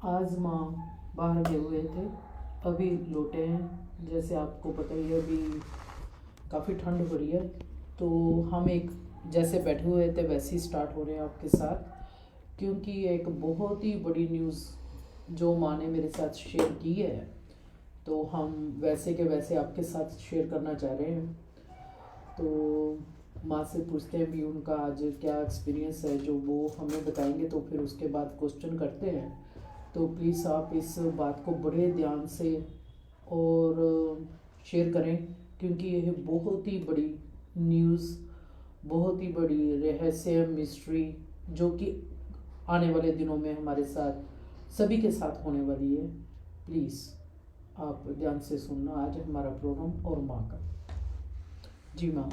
आज माँ बाहर गए हुए थे, अभी लौटे हैं। जैसे आपको पता ही है, अभी काफ़ी ठंड हो रही है, तो हम एक जैसे बैठे हुए थे वैसे ही स्टार्ट हो रहे हैं आपके साथ, क्योंकि एक बहुत ही बड़ी न्यूज़ जो माँ ने मेरे साथ शेयर की है, तो हम वैसे के वैसे आपके साथ शेयर करना चाह रहे हैं। तो माँ से पूछते हैं भी उनका आज क्या एक्सपीरियंस है, जो वो हमें बताएंगे, तो फिर उसके बाद क्वेश्चन करते हैं। तो प्लीज़ आप इस बात को बड़े ध्यान से और शेयर करें, क्योंकि यह बहुत ही बड़ी न्यूज़, बहुत ही बड़ी रहस्य मिस्ट्री, जो कि आने वाले दिनों में हमारे साथ सभी के साथ होने वाली है। प्लीज़ आप ध्यान से सुनना आज हमारा प्रोग्राम और माँ का। जी माँ,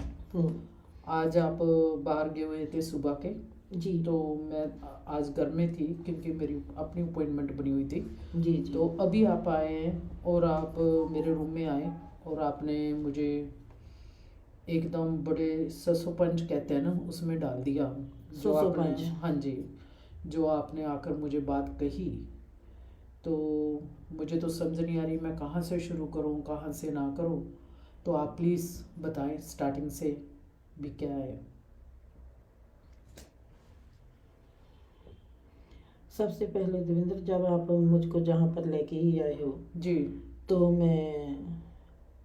आज आप बाहर गए हुए थे सुबह के। जी तो मैं आज घर में थी, क्योंकि मेरी अपनी अपॉइंटमेंट बनी हुई थी। जी जी तो अभी आप आए हैं और आप मेरे रूम में आए और आपने मुझे एकदम बड़े ससुपंच कहते हैं ना, उसमें डाल दिया। जो आपने, ससुपंच। हाँ जी, जो आपने आकर मुझे बात कही, तो मुझे तो समझ नहीं आ रही मैं कहाँ से शुरू करूँ कहाँ से ना करूँ। तो आप प्लीज़ बताएं स्टार्टिंग से भी क्या है। सबसे पहले देवेंद्र, जब आप मुझको जहाँ पर लेके ही आए हो, जी तो मैं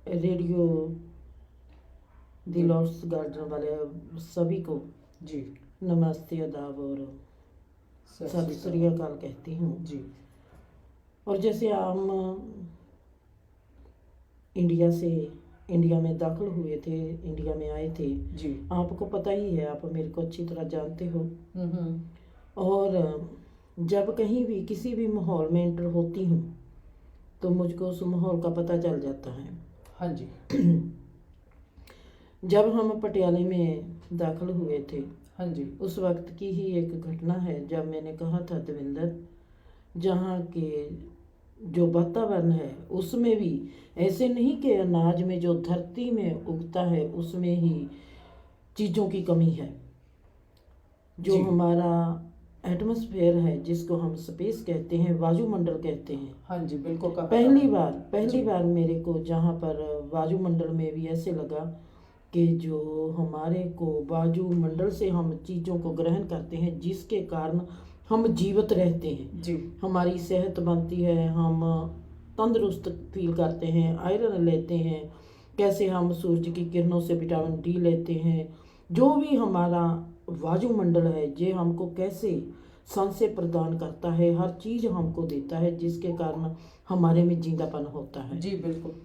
रेडियो दी जी लॉर्ड्स गार्डन वाले सभी को जी नमस्ते, आदाब और सत श्री अकाल कहती हूँ। जी और जैसे हम इंडिया में दाखिल हुए थे, इंडिया में आए थे, जी आपको पता ही है, आप मेरे को अच्छी तरह जानते हो। हम्म और जब कहीं भी किसी भी माहौल में एंटर होती हूँ तो मुझको उस माहौल का पता चल जाता है। हाँ जी जब हम पटियाले में दाखिल हुए थे, हाँ जी उस वक्त की ही एक घटना है, जब मैंने कहा था देवेंद्र, जहाँ के जो वातावरण है उसमें भी ऐसे नहीं कि अनाज में जो धरती में उगता है उसमें ही चीज़ों की कमी है। जो जी हमारा एटमॉस्फेयर है, जिसको हम स्पेस कहते हैं, वायुमंडल कहते हैं। हाँ जी, बिल्कुल कहा था पहली जी बार मेरे को जहाँ पर वायुमंडल में भी ऐसे लगा कि जो हमारे को वायुमंडल से हम चीज़ों को ग्रहण करते हैं, जिसके कारण हम जीवित रहते हैं, जी हमारी सेहत बनती है, हम तंदुरुस्त फील करते हैं, आयरन लेते हैं, कैसे हम सूरज की किरणों से विटामिन डी लेते हैं, जो भी हमारा वायुमंडल है ये हमको कैसे सन से प्रदान करता है, हर चीज़ हमको देता है, जिसके कारण हमारे में जिंदापन होता है। जी बिल्कुल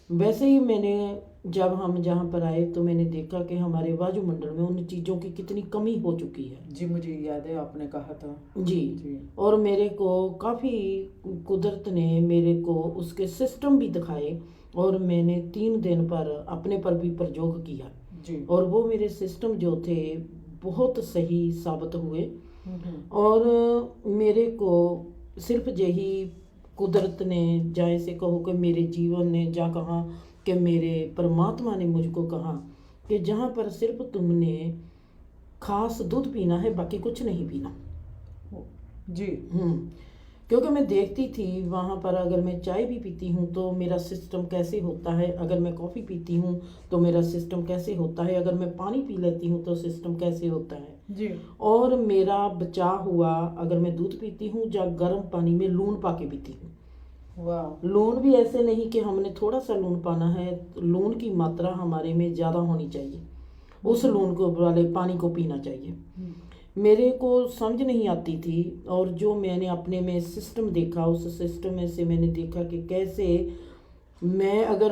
वैसे ही मैंने जब हम जहाँ पर आए तो मैंने देखा कि हमारे वायुमंडल में उन चीज़ों की कितनी कमी हो चुकी है। जी, मुझे याद है आपने कहा था जी। जी और मेरे को काफ़ी कुदरत ने मेरे को उसके सिस्टम भी दिखाए, और मैंने 3 दिन पर अपने पर भी प्रयोग किया, जी और वो मेरे सिस्टम जो थे बहुत सही साबित हुए। हम्म और मेरे को सिर्फ यही कुदरत ने, जहाँ से कहो कि मेरे जीवन ने, जहाँ कहा कि मेरे परमात्मा ने मुझको कहा कि जहाँ पर सिर्फ तुमने खास दूध पीना है, बाकी कुछ नहीं पीना। जी क्योंकि मैं देखती थी वहाँ पर, अगर मैं चाय भी पीती हूँ तो मेरा सिस्टम कैसे होता है, अगर मैं कॉफ़ी पीती हूँ तो मेरा सिस्टम कैसे होता है, अगर मैं पानी पी लेती हूँ तो सिस्टम कैसे होता है। जी और मेरा बचाव हुआ अगर मैं दूध पीती हूँ या गर्म पानी में लून पा के पीती हूँ। वाह लून भी ऐसे नहीं कि हमने थोड़ा सा लून पाना है, लून की मात्रा हमारे में ज़्यादा होनी चाहिए, उस लून को वाले पानी को पीना चाहिए। मेरे को समझ नहीं आती थी, और जो मैंने अपने में सिस्टम देखा, उस सिस्टम में से मैंने देखा कि कैसे मैं अगर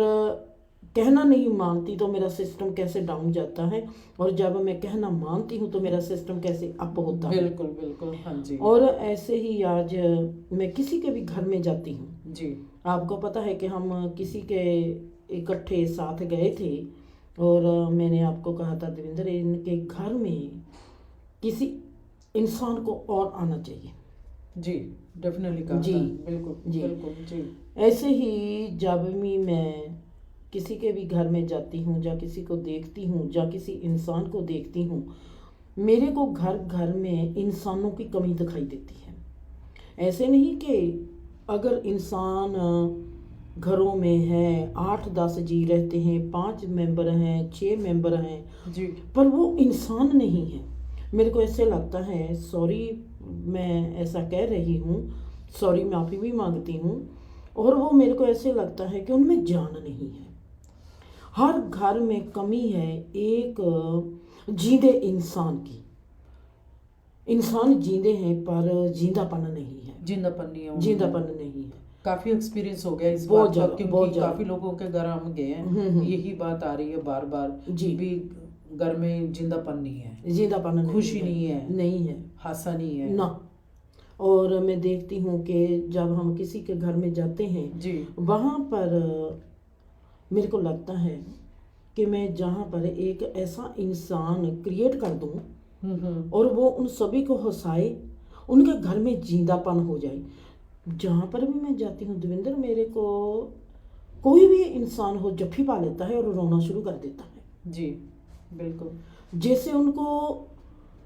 कहना नहीं मानती तो मेरा सिस्टम कैसे डाउन जाता है, और जब मैं कहना मानती हूँ तो मेरा सिस्टम कैसे अप होता है। बिल्कुल बिल्कुल हाँ जी और ऐसे ही आज मैं किसी के भी घर में जाती हूँ, जी आपको पता है कि हम किसी के इकट्ठे साथ गए थे, और मैंने आपको कहा था देवेंद्र, इनके घर में किसी इंसान को और आना चाहिए। जी डेफिनेटली कहा जी था, बिल्कुल जी। बिल्कुल जी ऐसे ही जब भी मैं किसी के भी घर में जाती हूँ, या किसी को देखती हूँ, या किसी इंसान को देखती हूँ, मेरे को घर घर में इंसानों की कमी दिखाई देती है। ऐसे नहीं कि अगर इंसान घरों में है 8-10 जी रहते हैं, 5 मेंबर हैं, 6 मेंबर हैं, जी पर वो इंसान नहीं है। मेरे को ऐसे लगता है, सॉरी मैं ऐसा कह रही हूँ, सॉरी माफ़ी भी मांगती हूँ, और वो मेरे को ऐसे लगता है कि उनमें जान नहीं है। हर घर में कमी है एक जींदे इंसान की। इंसान जींदे हैं पर जिंदापन नहीं है, जिंदापन नहीं है उनमें। जिंदापन नहीं है। काफी एक्सपीरियंस हो गया इस बहुत बात का, ज़्यादा, बहुत क्योंकि ज़्यादा। काफी लोगों के घर हम गए हैं, यही बात आ रही है बार बार जी। भी, घर में जिंदापन नहीं है, जिंदापन नहीं खुशी है, नहीं है, नहीं है, हासा नहीं है ना। और मैं देखती हूँ कि जब हम किसी के घर में जाते हैं जी। वहाँ पर मेरे को लगता है कि मैं जहाँ पर एक ऐसा इंसान क्रिएट कर दूँ और वो उन सभी को हंसाए, उनके घर में जिंदापन हो जाए। जहाँ पर भी मैं जाती हूँ देवेंद्र, मेरे को कोई भी इंसान हो जफ्फी पा लेता है और रोना शुरू कर देता है। जी बिल्कुल। जैसे उनको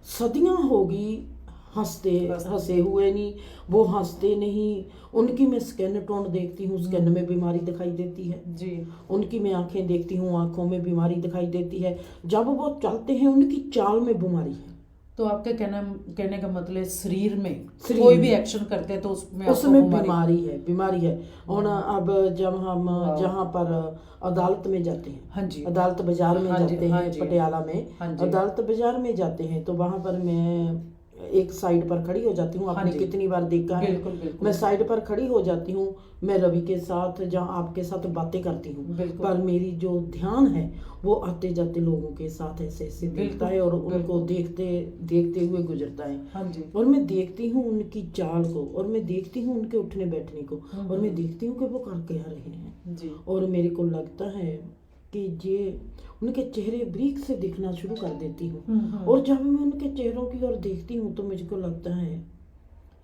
सदियाँ होगी हंसे हुए नहीं, वो हंसते नहीं। उनकी मैं स्किन टोन देखती हूँ, स्किन में बीमारी दिखाई देती है जी। उनकी मैं आंखें देखती हूँ, आंखों में बीमारी दिखाई देती है। जब वो चलते हैं उनकी चाल में बीमारी है। तो आपका कहने का मतलब शरीर में शरीर कोई में। भी एक्शन करते हैं तो उसमें बीमारी है, बीमारी है। और अब जब हम जहाँ पर अदालत में जाते हैं, हाँ जी, अदालत बाजार में हाँ जी, जाते हाँ हैं जी, पटियाला में, हाँ जी, अदालत बाजार में जाते हैं तो वहाँ पर मैं एक साइड पर खड़ी हो जाती हूँ। हाँ आपने जी, कितनी बार देखा है, बिल्कुल बिल्कुल, मैं साइड पर खड़ी हो जाती हूँ। मैं रवि के साथ जहाँ आपके साथ बातें करती हूँ, बिल्कुल, पर मेरी जो ध्यान है वो आते जाते लोगों के साथ ऐसे ऐसे देखता है और उनको देखते देखते हुए गुजरता है। हाँ जी। और मैं देखती हूँ उनकी चाल को, और मैं देखती हूँ उनके उठने बैठने को, और मैं देखती हूँ कि वो कर क्या रहे हैं जी। और मेरे को लगता है कि ये उनके चेहरे ब्रीक से दिखना शुरू कर देती हूँ। और जब मैं उनके चेहरों की ओर देखती हूँ तो मुझको लगता है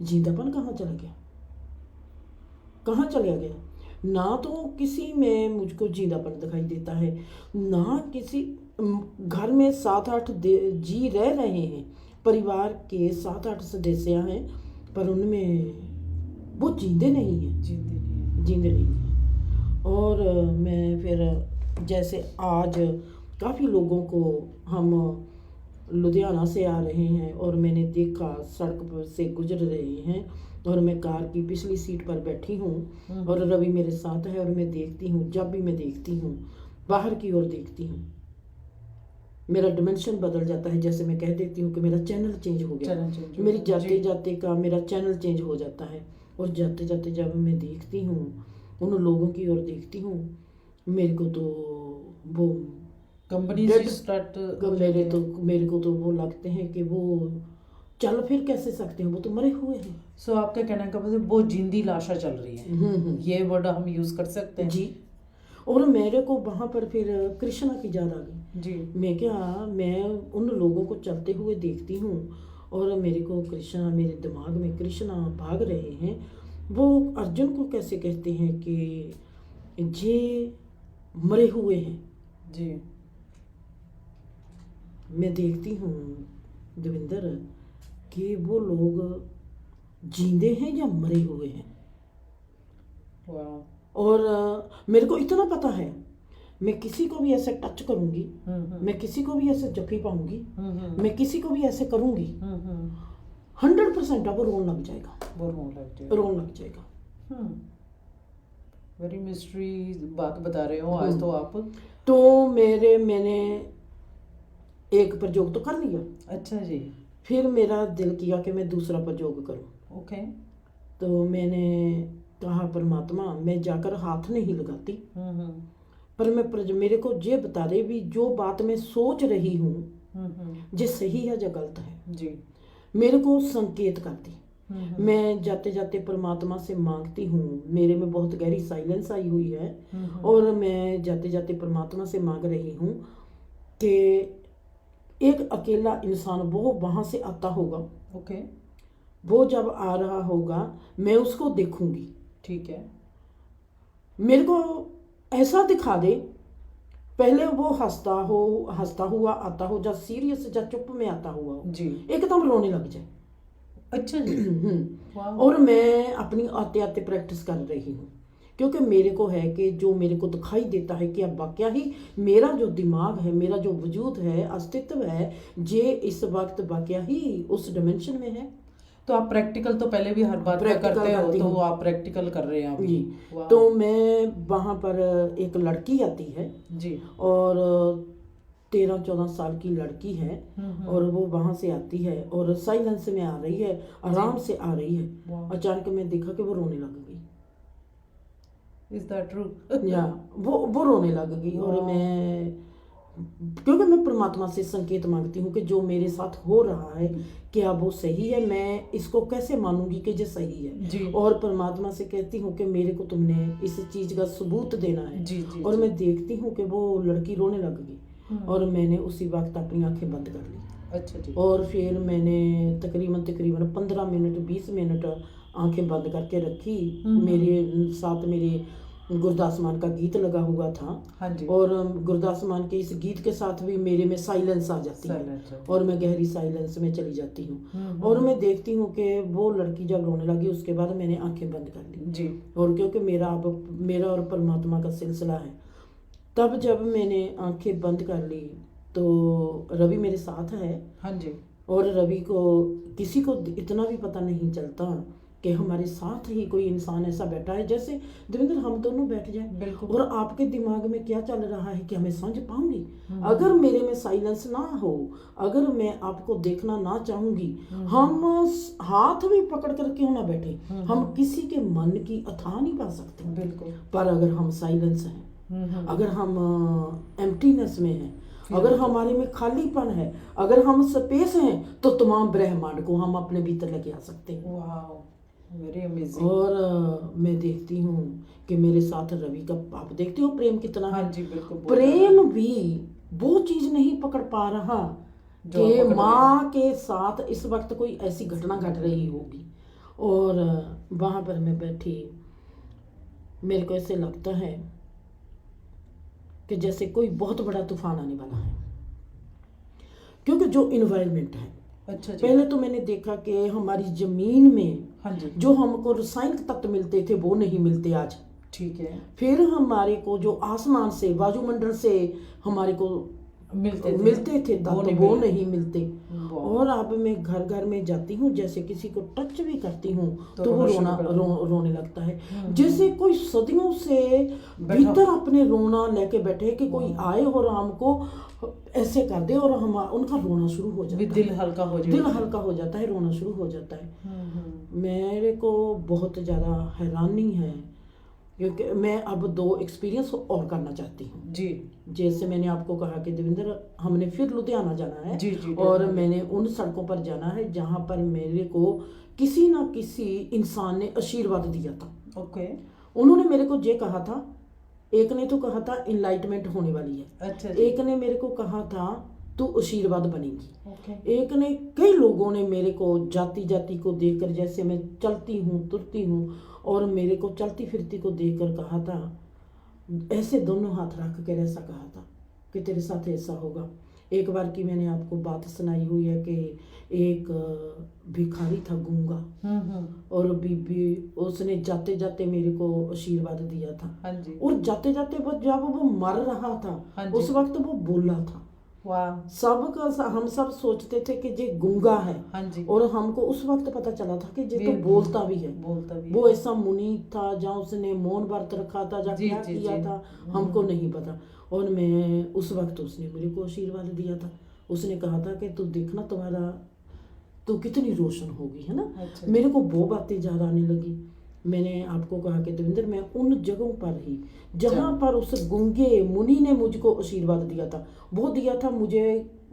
जिंदापन कहाँ चला गया, कहाँ चला गया। ना तो किसी में मुझको जिंदापन दिखाई देता है, ना किसी घर में 7-8 जी रह रहे हैं, परिवार के 7-8 सदस्य हैं, पर उनमें वो जिंदे नहीं है, जिंदे नहीं है। और मैं फिर जैसे आज काफ़ी लोगों को, हम लुधियाना से आ रहे हैं और मैंने देखा सड़क पर से गुजर रहे हैं और मैं कार की पिछली सीट पर बैठी हूँ और रवि मेरे साथ है, और मैं देखती हूँ, जब भी मैं देखती हूँ बाहर की ओर देखती हूँ, मेरा डिमेंशन बदल जाता है। जैसे मैं कह देती हूँ कि मेरा चैनल चेंज हो गया, मेरी जाते जाते का मेरा चैनल चेंज हो जाता है। और जाते जाते जब मैं देखती हूँ, उन लोगों की ओर देखती हूँ, मेरे को तो वो कंपनी से स्टार्ट मेरे को तो वो लगते हैं कि वो चल फिर कैसे सकते हैं, वो तो मरे हुए हैं। सो आपका कहने का मतलब वो जिंदी लाशा चल रही है, ये वर्ड हम यूज कर सकते हैं जी। और मेरे को वहाँ पर फिर कृष्णा की याद आ गई जी। मैं उन लोगों को चलते हुए देखती हूँ और मेरे को कृष्णा, मेरे दिमाग में कृष्णा भाग रहे हैं। वो अर्जुन को कैसे कहते हैं कि ये मरे हुए हैं जी। मैं देखती हूँ देवेंद्र कि वो लोग जिंदे हैं या मरे हुए हैं। और मेरे को इतना पता है, मैं किसी को भी ऐसे टच करूंगी, मैं किसी को भी ऐसे जफ्फी पाऊंगी, मैं किसी को भी ऐसे करूंगी, 100% अब रोन लग जाएगा, रोन लग जाएगा। वेरी मिस्ट्री बात बता रहे हो आज तो आप। तो मैंने एक प्रयोग तो कर लिया। अच्छा जी। फिर मेरा दिल किया कि मैं दूसरा प्रयोग करूं। ओके। तो मैंने कहा परमात्मा, मैं जाकर हाथ नहीं लगाती, पर मैं मेरे को ये बता दे भी जो बात मैं सोच रही हूँ ये सही है या गलत है जी। मेरे को संकेत कर दी। मैं जाते जाते परमात्मा से मांगती हूँ, मेरे में बहुत गहरी साइलेंस आई हुई है और मैं जाते जाते परमात्मा से मांग रही हूँ कि एक अकेला इंसान वो वहाँ से आता होगा, ओके, वो जब आ रहा होगा मैं उसको देखूंगी, ठीक है, मेरे को ऐसा दिखा दे, पहले वो हंसता हुआ आता हो, या सीरियस या चुप में आता हुआ हो जी, एकदम रोने लग जाए। अच्छा जी। वाह। और मैं अपनी आते आते प्रैक्टिस कर रही हूँ, क्योंकि मेरे को है कि जो मेरे को दिखाई देता है कि अब वाकया ही मेरा जो दिमाग है, मेरा जो वजूद है, अस्तित्व है, ये इस वक्त वाकया ही उस डिमेंशन में है। तो आप प्रैक्टिकल तो पहले भी हर बात में प्रैक्टिकल करते हो, करती तो हूँ आप प्रैक्टिकल कर रहे हैं अभी। जी। वाह। तो मैं वहाँ पर एक लड़की आती है जी। और 13-14 साल की लड़की है, और वो वहाँ से आती है और साइलेंस में आ रही है, आराम से आ रही है। वाह। अचानक मैं देखा कि वो रोने लग गई। Is that true? या वो रोने लग गई। और मैं, क्योंकि मैं परमात्मा से संकेत मांगती हूँ कि जो मेरे साथ हो रहा है क्या वो सही है, मैं इसको कैसे मानूंगी कि ये सही है। जी। और परमात्मा से कहती हूँ कि मेरे को तुमने इस चीज़ का सबूत देना है। जी जी। और मैं देखती हूँ कि वो लड़की रोने लग गई, और मैंने उसी वक्त अपनी आंखें बंद कर ली। अच्छा जी। और फिर मैंने तकरीबन 15 मिनट 20 मिनट आंखें बंद करके रखी। मेरे साथ मेरे गुरदास मान का गीत लगा हुआ था। हाँ जी। और गुरदास मान के इस गीत के साथ भी मेरे में साइलेंस आ जाती है, और मैं गहरी साइलेंस में चली जाती हूँ। और मैं देखती हूँ कि वो लड़की जब रोने लगी, उसके बाद मैंने आंखें बंद कर ली जी। और क्योंकि मेरा और परमात्मा का सिलसिला है, तब जब मैंने आंखें बंद कर ली तो रवि मेरे साथ है। हाँ जी। और रवि को, किसी को इतना भी पता नहीं चलता कि हमारे साथ ही कोई इंसान ऐसा बैठा है, जैसे देवेंद्र हम दोनों बैठ जाए। बिल्कुल। और आपके दिमाग में क्या चल रहा है कि मैं समझ पाऊंगी? अगर मेरे में साइलेंस ना हो, अगर मैं आपको देखना ना चाहूंगी, हम हाथ भी पकड़ कर क्यों ना बैठे, हम किसी के मन की अथाह नहीं पा सकते। बिल्कुल। पर अगर हम साइलेंस हैं, अगर हम एम्प्टीनेस में हैं, अगर हमारे में खालीपन है, अगर हम स्पेस हैं, तो तमाम ब्रह्मांड को हम अपने भीतर लेके आ सकते हैं। Wow, very amazing. और मैं देखती हूँ कि मेरे साथ रवि का, आप देखते हो प्रेम कितना है। हाँ जी, बिल्कुल। प्रेम भी वो चीज नहीं पकड़ पा रहा कि माँ के साथ इस वक्त कोई ऐसी घटना घट रही होगी। और वहां पर मैं बैठी, मेरे को ऐसे लगता है कि जैसे कोई बहुत बड़ा तूफान आने वाला है, क्योंकि जो इन्वायरमेंट है। अच्छा जी। पहले तो मैंने देखा कि हमारी जमीन में हाँ जी, जो हमको रासायनिक तत्व मिलते थे वो नहीं मिलते आज। ठीक है। फिर हमारे को जो आसमान से, वायुमंडल से हमारे को मिलते थे तत्व, वो नहीं मिलते। और अब मैं घर घर में जाती हूँ, जैसे किसी को टच भी करती हूँ तो वो रोने लगता है, जैसे कोई सदियों से भीतर अपने रोना लेके बैठे कि कोई आए और हमको ऐसे कर दे और हम उनका रोना शुरू हो जाता है, दिल हल्का हो जाता है, रोना शुरू हो जाता है। मेरे को बहुत ज़्यादा हैरानी है, क्योंकि मैं अब 2 एक्सपीरियंस और करना चाहती हूँ जी। जैसे मैंने आपको कहा कि देवेंद्र हमने फिर लुधियाना जाना है। जी जी। और मैंने उन सड़कों पर जाना है जहाँ पर मेरे को किसी ना किसी इंसान ने आशीर्वाद दिया था। ओके। उन्होंने मेरे को ये कहा था, एक ने तो कहा था इनलाइटमेंट होने वाली है। अच्छा। एक ने मेरे को कहा था तू आशीर्वाद बनेगी। ओके। एक ने, कई लोगों ने मेरे को जाति जाति को देखकर, जैसे मैं चलती हूँ तुरती हूँ और मेरे को चलती फिरती को देखकर कहा था, ऐसे दोनों हाथ रख कर ऐसा कहा था कि तेरे साथ ऐसा होगा। एक बार की मैंने आपको बात सुनाई हुई है कि एक भिखारी था गूंगा, और बीबी उसने जाते जाते मेरे को आशीर्वाद दिया था। हाँ जी। और जाते जाते जब वो मर रहा था उस वक्त वो बोला था। वाह। हम सब सोचते थे कि ये गूंगा है। हाँ जी। और हमको उस वक्त पता चला था कि ये तो बोलता भी है। वो ऐसा मुनि था, जहाँ उसने मौन व्रत रखा था, जहाँ क्या किया था हमको नहीं पता। और मैं उस वक्त उसने मेरे को आशीर्वाद दिया था। उसने कहा था कि तू देखना तुम्हारा तो कितनी रोशन होगी, है ना। अच्छा। मेरे को वो बातें याद आने लगी। मैंने आपको कहा कि देवेंद्र मैं उन जगहों पर ही जहाँ पर उस गूंगे मुनि ने मुझको आशीर्वाद दिया था, वो दिया था मुझे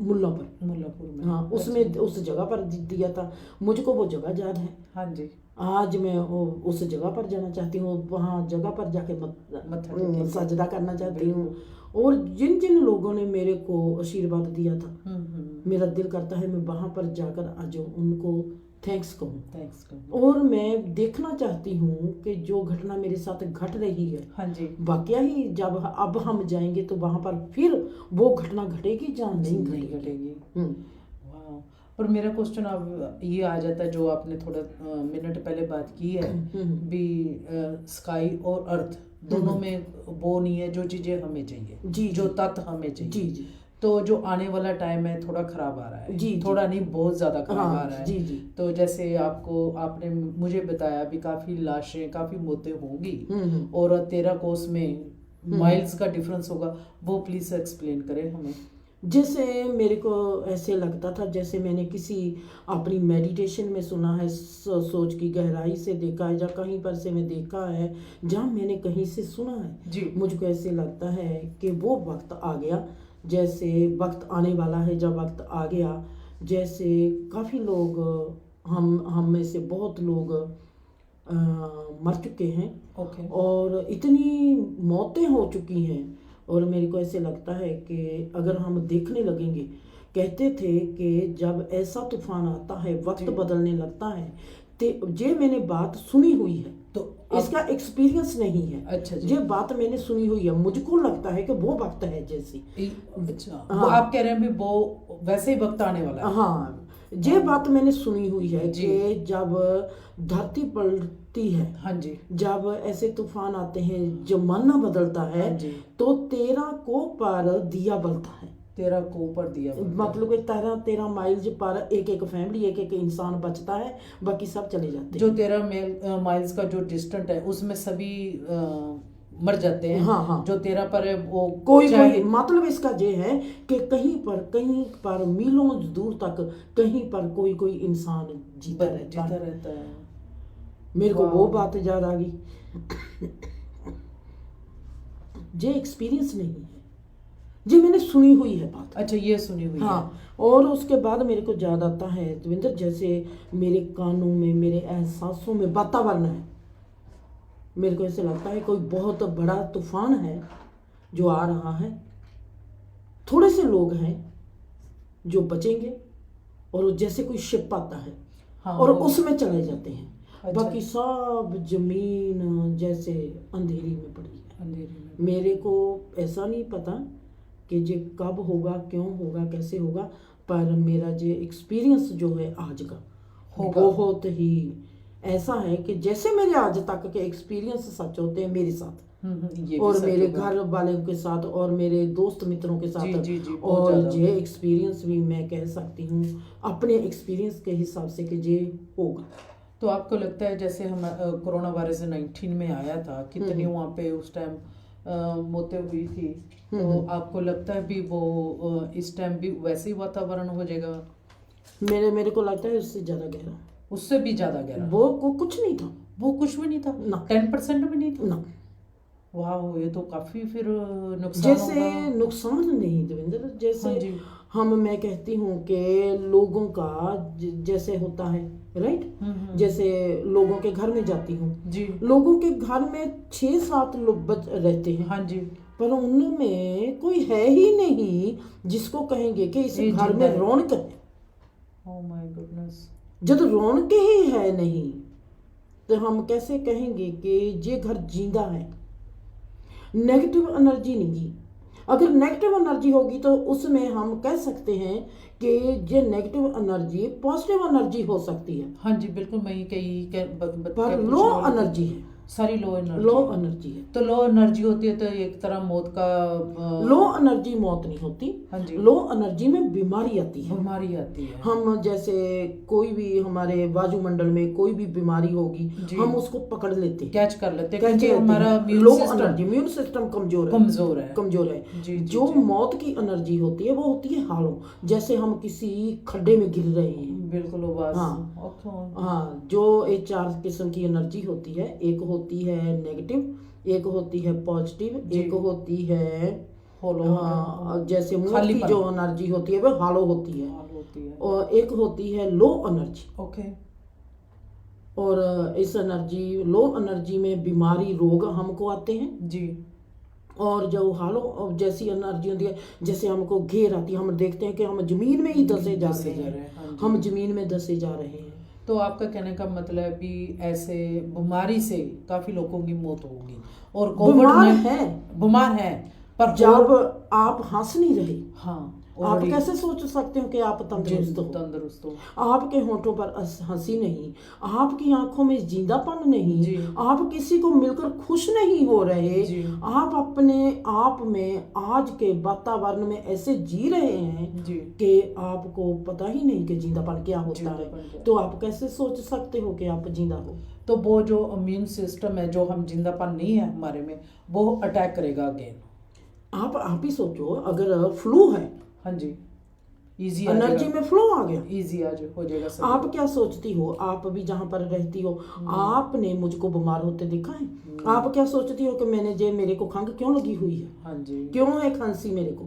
मुल्लापुर में। हाँ, उसमें उस जगह पर दिया था। मुझको वो जगह याद है। हाँ जी। आज मैं उस जगह पर जाना चाहती हूँ, वहाँ जगह पर जाके सजदा करना चाहती हूँ। और जिन जिन लोगों ने मेरे को आशीर्वाद दिया था, मेरा दिल करता है मैं वहाँ पर जाकर आज उनको थैंक्स कहूँ। और मैं देखना चाहती हूँ कि जो घटना मेरे साथ घट रही है, हाँ जी, वाकया ही जब अब हम जाएंगे तो वहाँ पर फिर वो घटना घटेगी जहाँ नहीं घटेगी। पर मेरा क्वेश्चन अब ये आ जाता है जो आपने थोड़ा मिनट पहले बात की है भी, स्काई और अर्थ दोनों में वो नहीं है जो चीजें हमें चाहिए, जी जो तत्व हमें चाहिए। जी जी तो जो आने वाला टाइम है थोड़ा खराब आ रहा है, जी थोड़ा नहीं बहुत ज्यादा खराब हाँ, आ रहा है। जी जी तो जैसे आपने मुझे बताया भी काफी लाशें, काफी मौतें होंगी और 13 कोस में माइल्स का डिफरेंस होगा, वो प्लीज एक्सप्लेन करें हमें। जैसे मेरे को ऐसे लगता था, जैसे मैंने किसी अपनी मेडिटेशन में सुना है, सोच की गहराई से देखा है, या कहीं पर से मैं देखा है, जहाँ मैंने कहीं से सुना है जी। मुझको ऐसे लगता है कि वो वक्त आ गया, जैसे वक्त आने वाला है, जब वक्त आ गया, जैसे काफ़ी लोग, हम में से बहुत लोग मर चुके हैं ओके। और इतनी मौतें हो चुकी हैं, और मेरे को ऐसे लगता है कि अगर हम देखने लगेंगे, कहते थे कि जब ऐसा तूफान आता है, वक्त बदलने लगता है, तो ये मैंने बात सुनी हुई है, तो इसका एक्सपीरियंस नहीं है। अच्छा जी। ये बात मैंने सुनी हुई है, मुझको लगता है कि वो वक्त है जैसी। अच्छा, वो आप कह रहे हैं भी वो वैसे ही वक्त आने वाला है। हाँ, ये बात मैंने सुनी हुई है कि जब धरती पलटती है, हाँ जी, जब ऐसे तूफान आते हैं, जमाना बदलता है, हाँ जी, तो 13 को पर दिया बलता है। 13 को ऊपर दिया बलता है। मतलब कि 13 माइल्स पर एक एक फैमिली, एक एक इंसान बचता है, बाकी सब चले जाते जो हैं। 13 माइल्स का जो डिस्टेंस है उसमें सभी मर जाते हैं। हाँ हाँ, जो 13 पर है वो कोई मतलब इसका ये है कि कहीं पर मीलों दूर तक कहीं पर कोई इंसान जीता रहता है। मेरे को वो बात याद आ गई, ये एक्सपीरियंस नहीं है, ये मैंने सुनी हुई है बात। अच्छा, ये सुनी हुई हाँ है। और उसके बाद मेरे को याद आता है देवेंद्र, जैसे मेरे कानों में, मेरे एहसासों में वातावरण है, मेरे को ऐसे लगता है कोई बहुत बड़ा तूफान है जो आ रहा है। थोड़े से लोग हैं जो बचेंगे, और जैसे कोई शिप आता है और उसमें चले जाते हैं। अच्छा। बाकी सब जमीन जैसे अंधेरी में पड़ी है। अंधेरी में मेरे को ऐसा नहीं पता कि ये कब होगा, क्यों होगा, कैसे होगा, पर मेरा ये एक्सपीरियंस जो है आज का बहुत ही ऐसा है कि जैसे मेरे आज तक के एक्सपीरियंस सच होते हैं मेरे साथ, और मेरे घर वालों के साथ, और मेरे दोस्त मित्रों के साथ। जी, और ये एक्सपीरियंस भी मैं कह सकती हूँ अपने एक्सपीरियंस के हिसाब से कि ये होगा। तो आपको लगता है जैसे हम कोरोना वायरस 19 में आया था, कितनी वहाँ पे उस टाइम मौतें हुई थी, तो आपको लगता है भी वो इस टाइम भी वैसे ही वातावरण हो जाएगा? मेरे को लगता है उससे ज़्यादा गहरा, उससे भी ज़्यादा गहरा। वो कुछ नहीं था, वो कुछ भी नहीं था ना, 10% भी नहीं था ना। वाह, ये तो काफी फिर नुकसान जैसे होगा। नुकसान नहीं देवेंद्र, जैसे हाँ मैं कहती हूँ कि लोगों का जैसे होता है, राइट, जैसे लोगों के घर में जाती हूँ जी, लोगों के घर में 6-7 लोग रहते हैं, हाँ जी, पर उनमें कोई है ही नहीं जिसको कहेंगे कि इस घर में रौनक है। ओह माय गुडनेस, जब रौनक ही है नहीं तो हम कैसे कहेंगे कि ये घर जिंदा है? नेगेटिव एनर्जी नहीं, अगर नेगेटिव एनर्जी होगी तो उसमें हम कह सकते हैं कि ये नेगेटिव एनर्जी पॉजिटिव एनर्जी हो सकती है। हाँ जी बिल्कुल, मैं ये पर लो एनर्जी है, सारी लो एनर्जी है। तो लो एनर्जी होती है तो एक तरह मौत का लो एनर्जी मौत नहीं होती। हाँ जी, लो एनर्जी में बीमारी आती है, हम जैसे कोई भी हमारे वायुमंडल में कोई भी बीमारी होगी हम उसको पकड़ लेते हैं, कैच कर लेते हैं, क्योंकि हमारा लो एनर्जी, इम्यून सिस्टम कमजोर है। जो मौत की एनर्जी होती है वो होती है हालों, जैसे हम किसी खड्डे में गिर रहे हैं, बिल्कुल। हाँ, जो 4 किस्म की एनर्जी होती है, एक होती है नेगेटिव, एक होती है पॉजिटिव, एक होती है होलो, जैसे मौत की जो एनर्जी होती है वो हालो होती है, और एक होती है लो एनर्जी। ओके, और इस एनर्जी, लो एनर्जी में बीमारी, रोग हमको आते हैं जी, और जो हालो जैसी एनर्जी होती है, जैसे हमको घेर आती है, हम देखते हैं कि हम जमीन में ही धसे जा रहे हैं, हम जमीन में धसे जा रहे हैं। तो आपका कहने का मतलब भी ऐसे बीमारी से काफी लोगों की मौत होगी, और बीमार है पर जब आप हंस नहीं रहे, हाँ, आप बड़ी- कैसे सोच सकते हो कि आप तंदुरुस्त हो? तंदुरुस्त हो। आपके होठों पर हंसी नहीं, आपकी आंखों में जिंदापन नहीं, जी। आप किसी को मिलकर खुश नहीं हो रहे, जी। आप अपने आप में आज के वातावरण में ऐसे जी रहे हैं जी। कि आपको पता ही नहीं कि जिंदापन क्या होता जिंदापन है। क्या? तो आप कैसे सोच सकते हो कि आप जिंदा हो? तो वो जो इम्यून सिस्टम है, जो हम जिंदापन नहीं है हमारे में, वो अटैक करेगा अगेन। आप ही सोचो, अगर फ्लू है, हाँ जी, इजी आ एनर्जी जाएगा, में फ्लो आ गया, इजी हो जाएगा सब। आप क्या सोचती हो? आप भी जहाँ पर रहती हो, आपने मुझको बीमार होते देखा है? आप क्या सोचती हो कि मेरे को खंघ क्यों लगी हुई है, हाँ जी, क्यों है खांसी मेरे को?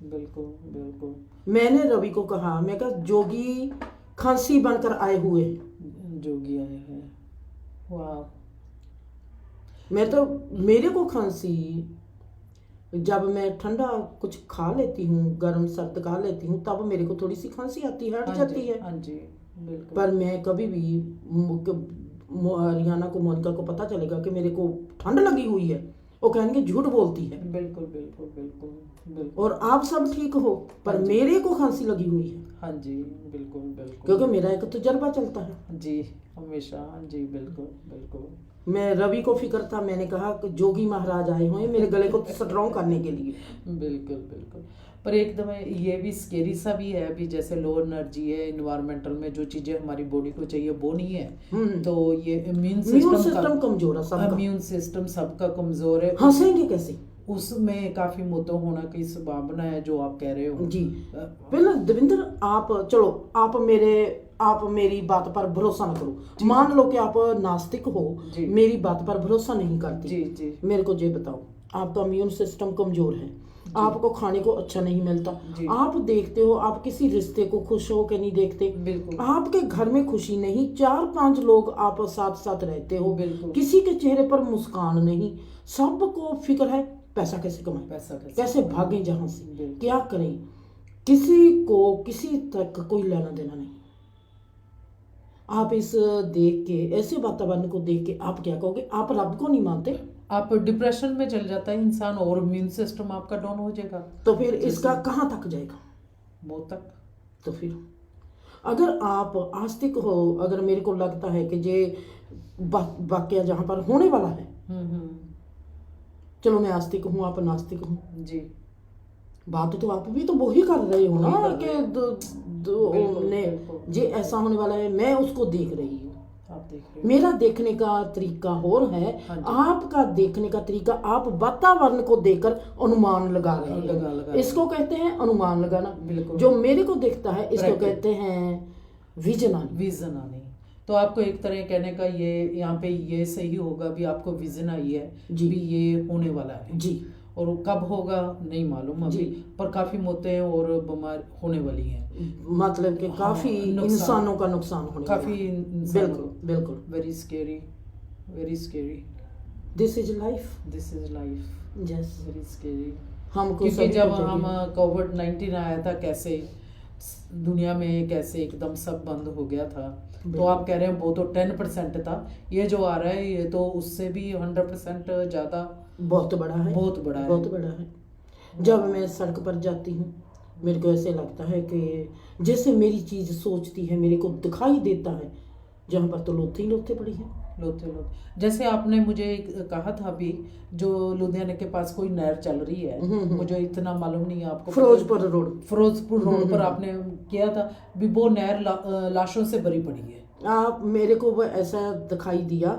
बिल्कुल बिल्कुल। मैंने रवि को कहा, मैं कहा जोगी खांसी बनकर आए हुए हैं। जोगी आए हैं, वाह। मैं तो, मेरे को खांसी, जब मैं ठंडा कुछ खा लेती हूँ, गर्म सर्द खा लेती हूँ, तब मेरे को थोड़ी सी खांसी आती है, हट हाँ जाती जी, है। हाँ जी, बिल्कुल। पर मैं कभी भी रियाना को, मोनिका को पता चलेगा कि मेरे को ठंड लगी हुई है, वो कहेंगे झूठ बोलती है। बिल्कुल बिल्कुल बिल्कुल बिल्कुल। और आप सब ठीक हो, पर हाँ जी। मेरे को खांसी लगी हुई है, हाँ जी, बिल्कुल बिल्कुल। क्योंकि मेरा एक तजुर्बा चलता है। जी, हमेशा, हाँ जी, बिल्कुल बिल्कुल। मैं रवि को फिक्र था, मैंने कहा कि जोगी महाराज आए हुए हैं मेरे गले को स्ट्रॉन्ग करने के लिए। बिल्कुल बिल्कुल। पर एकदम ये भी स्केरी सा भी है, अभी जैसे लो एनर्जी है, इन्वायरमेंटल में जो चीजें हमारी बॉडी को चाहिए वो नहीं है, तो ये इम्यून सिस्टम कमजोर है सबका। इम्यून सिस्टम सबका कमजोर है। हंसेंगे कैसे? उसमें काफी मोतो होना की संभावना है, जो आप कह रहे हो जी। पहले देवेंद्र, आप चलो, आप मेरी बात पर भरोसा न करो। मान लो कि आप नास्तिक हो, मेरी बात पर भरोसा नहीं करती। जी जी। मेरे को ये बताओ, आपका इम्यून सिस्टम कमजोर है, आपको खाने को अच्छा नहीं मिलता, आप देखते हो, आप किसी रिश्ते को खुश हो के नहीं देखते, बिल्कुल। आपके घर में खुशी नहीं, 4-5 लोग आप साथ साथ रहते हो, बिल्कुल। किसी के चेहरे पर मुस्कान नहीं, सबको फिक्र है पैसा कैसे कमाएं, पैसा कैसे भागें जहां से, क्या करें, किसी को किसी तक कोई लेना देना नहीं। आप इस देख के, ऐसे वातावरण को देख के आप क्या कहोगे? आप रब को नहीं मानते? आप डिप्रेशन में चल जाता है इंसान, और इम्यून सिस्टम आपका डाउन हो जाएगा। तो फिर इसका कहाँ तक जाएगा? मौत तक। तो फिर अगर आप आस्तिक हो, अगर मेरे को लगता है कि ये वाक्य जहाँ पर होने वाला है, चलो मैं आस्तिक हूँ, आप नास्तिक हूँ जी, बात तो आप भी तो वही कर रहे हो ना कि ने ये ऐसा होने वाला है, मैं उसको देख रही हूँ। आप देख रहे हो, मेरा देखने का तरीका और है, आपका देखने का तरीका, आप वातावरण को देखकर अनुमान लगा रहे हैं। इसको कहते हैं अनुमान लगाना। जो मेरे को देखता है इसको कहते हैं विजन आनी। तो आपको एक तरह कहने का ये यहाँ पे ये सही होगा भी, आपको विजन आई है भी ये होने वाला है जी, और कब होगा नहीं मालूम अभी, पर काफी मौतें और बीमार होने वाली हैं, मतलब कि काफी इंसानों का नुकसान होने वाला है। काफी बिल्कुल बिल्कुल। Very scary, very scary. This is life, this is life, yes, very scary. हमको क्योंकि जब हम कोविड-19 आया था, कैसे दुनिया में कैसे एकदम सब बंद हो गया था, तो आप कह रहे हैं वो तो 10% था, ये जो आ रहा है ये तो उससे भी 100% ज्यादा, बहुत बड़ा है, बहुत बड़ा है, बहुत बड़ा है। जब मैं सड़क पर जाती हूँ, मेरे को ऐसे लगता है कि जैसे मेरी चीज सोचती है, मेरे को दिखाई देता है, जहाँ पर तो लोथे ही लोथे पड़ी है, लोथे लोथे। जैसे आपने मुझे कहा था अभी, जो लुधियाना के पास कोई नहर चल रही है, मुझे इतना मालूम नहीं है, आपको फिरोजपुर रोड पर आपने किया था भी, वो नहर लाशों से भरी पड़ी है। आप मेरे को वो ऐसा दिखाई दिया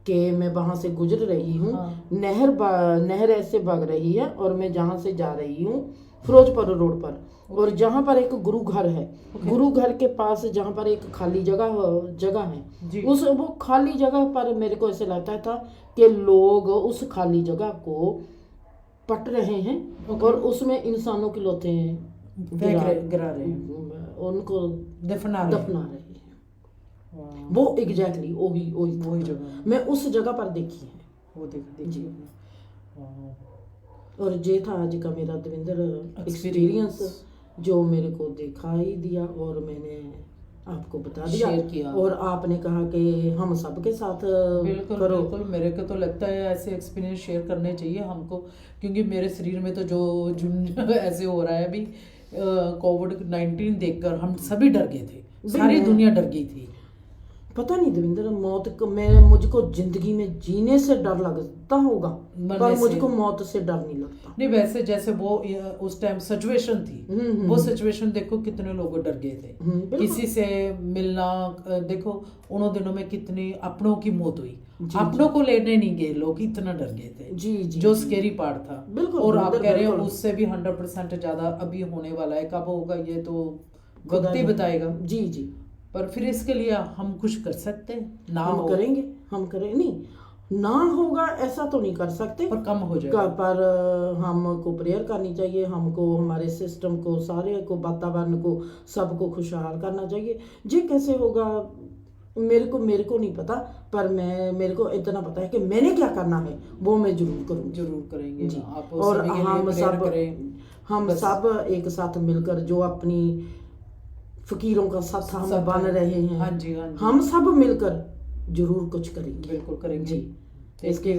कि मैं वहां से गुजर रही हूँ, नहर ऐसे बग रही है, और मैं जहाँ से जा रही हूँ फिरोजपुर रोड पर, और जहाँ पर एक गुरु घर है, गुरु घर के पास जहाँ पर एक खाली जगह है, उस वो खाली जगह पर मेरे को ऐसे लगता था कि लोग उस खाली जगह को पट रहे हैं, और उसमें इंसानों की लोथे गिरा रहे हैं, उनको दफना रहे हैं। वो एग्जैक्टली वही जगह मैं उस जगह पर देखी है, वो देखी। और ये था आज का मेरा देवेंद्र एक्सपीरियंस, जो मेरे को दिखाई दिया और मैंने आपको बता दिया, शेयर किया। और आपने कहा कि हम सबके साथ करो। बिल्कुल, मेरे को तो लगता है ऐसे एक्सपीरियंस शेयर करने चाहिए हमको, क्योंकि मेरे शरीर में तो जो ऐसे हो रहा है अभी कोविड-19 देखकर हम सभी डर गए थे, सारी दुनिया डर गई थी। पता नहीं दविंदर, मौत को मैं मुझको जिंदगी में जीने से डर लगता होगा, पर मुझको मौत से डर नहीं लगता। नहीं, वैसे जैसे वो उस टाइम सिचुएशन थी, वो सिचुएशन देखो कितने लोग डर गए थे किसी से मिलना। देखो उन दिनों में कितनी अपनों की मौत हुई, अपनों को लेने नहीं गए लोग, इतना डर गए थे। जी जी, जो स्केरी पार्ट था। बिल्कुल। और आप कह रहे हो उससे भी 100% ज्यादा अभी होने वाला है, कब होगा ये तो वक्त ही बताएगा। जी जी, पर फिर इसके लिए हम कुछ कर सकते हैं ना, हम करेंगे, हम करें नहीं ना होगा ऐसा तो नहीं कर सकते, पर कम हो जाएगा। पर हमको प्रेयर करनी चाहिए, हमको हमारे सिस्टम को, सारे को, वातावरण को, सबको खुशहाल करना चाहिए। ये कैसे होगा मेरे को नहीं पता, पर मेरे को इतना पता है कि मैंने क्या करना है वो मैं जरूर करूँ। जरूर करेंगे जी। आप और हम सब एक साथ मिलकर जो अपनी फकीरों का साथ हम बन रहे हैं, हाँ जी, हाँ जी, हम सब मिलकर जरूर कुछ करेंगे। बिल्कुल करेंगे। जी। इसके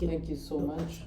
थैंक यू सो मच।